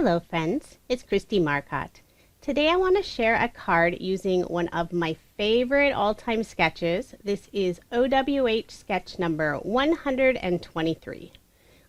Hello friends, it's Kristie Marcotte. Today I want to share a card using one of my favorite all-time sketches. This is OWH sketch number 123.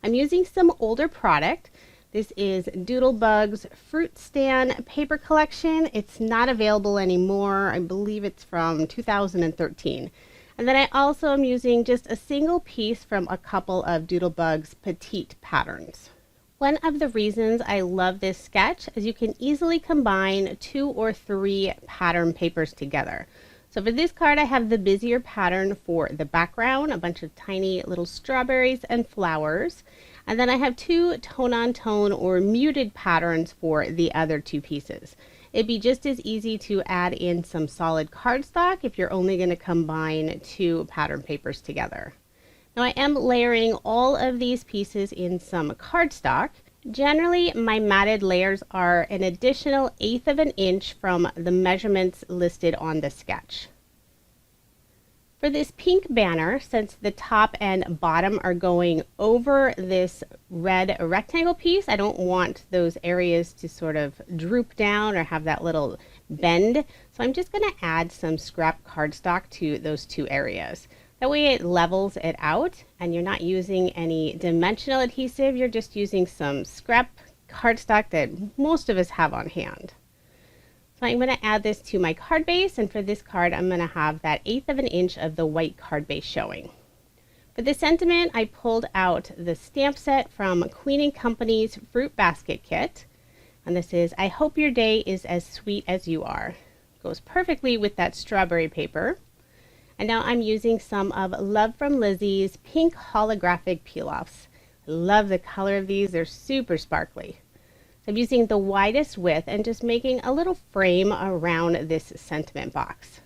I'm using some older product. This is Doodlebug's Fruit Stand paper collection. It's not available anymore. I believe it's from 2013. And then I also am using just a single piece from a couple of Doodlebug's petite patterns. One of the reasons I love this sketch is you can easily combine 2 or 3 pattern papers together. So for this card I have the busier pattern for the background, a bunch of tiny little strawberries and flowers. And then I have 2 tone-on-tone or muted patterns for the other 2 pieces. It'd be just as easy to add in some solid cardstock if you're only going to combine 2 pattern papers together. Now I am layering all of these pieces in some cardstock. Generally, my matted layers are an additional 1/8 of an inch from the measurements listed on the sketch. For this pink banner, since the top and bottom are going over this red rectangle piece, I don't want those areas to sort of droop down or have that little bend. So I'm just going to add some scrap cardstock to those 2 areas. That way it levels it out and you're not using any dimensional adhesive, you're just using some scrap cardstock that most of us have on hand. So I'm going to add this to my card base, and for this card I'm going to have that 1/8 of an inch of the white card base showing. For the sentiment I pulled out the stamp set from Queen & Company's Fruit Basket Kit, and this is "I hope your day is as sweet as you are." Goes perfectly with that strawberry paper. And now I'm using some of Love from Lizi's pink holographic peel-offs. I love the color of these, they're super sparkly. So I'm using the widest width and just making a little frame around this sentiment box.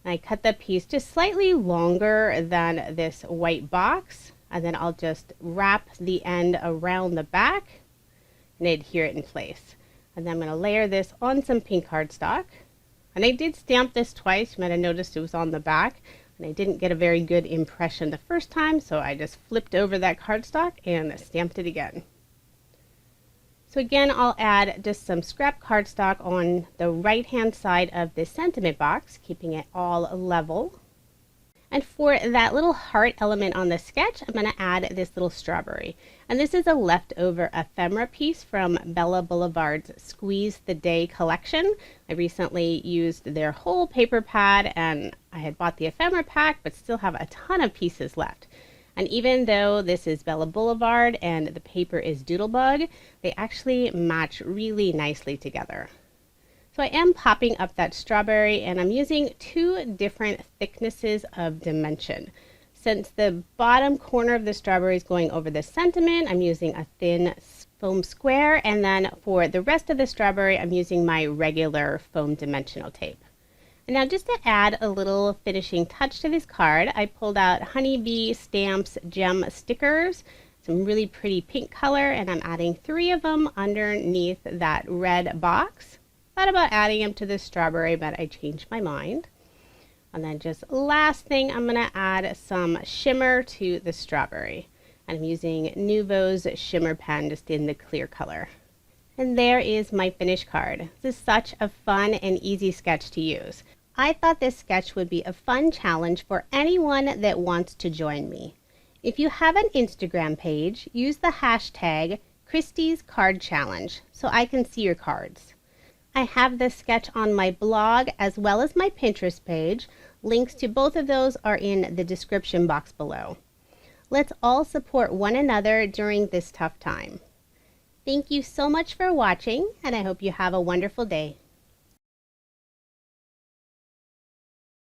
And I cut the piece just slightly longer than this white box, and then I'll just wrap the end around the back and adhere it in place. And then I'm going to layer this on some pink cardstock. And I did stamp this twice. You might have noticed it was on the back, and I didn't get a very good impression the first time, so I just flipped over that cardstock and stamped it again. So again, I'll add just some scrap cardstock on the right hand side of this sentiment box, keeping it all level. And for that little heart element on the sketch, I'm going to add this little strawberry. And this is a leftover ephemera piece from Blvd's Squeeze the Day collection. I recently used their whole paper pad, and I had bought the ephemera pack, but still have a ton of pieces left. And even though this is Blvd and the paper is Doodlebug, they actually match really nicely together. So I am popping up that strawberry, and I'm using 2 different thicknesses of dimension. Since the bottom corner of the strawberry is going over the sentiment, I'm using a thin foam square, and then for the rest of the strawberry, I'm using my regular foam dimensional tape. And now just to add a little finishing touch to this card, I pulled out Honeybee Stamps Gem Stickers, some really pretty pink color, and I'm adding 3 of them underneath that red box. Thought about adding them to the strawberry, but I changed my mind. And then just last thing, I'm going to add some shimmer to the strawberry. And I'm using Nuvo's Shimmer pen just in the clear color. And there is my finished card. This is such a fun and easy sketch to use. I thought this sketch would be a fun challenge for anyone that wants to join me. If you have an Instagram page, use the hashtag kristiescardchallenge so I can see your cards. I have this sketch on my blog as well as my Pinterest page. Links to both of those are in the description box below. Let's all support one another during this tough time. Thank you so much for watching, and I hope you have a wonderful day.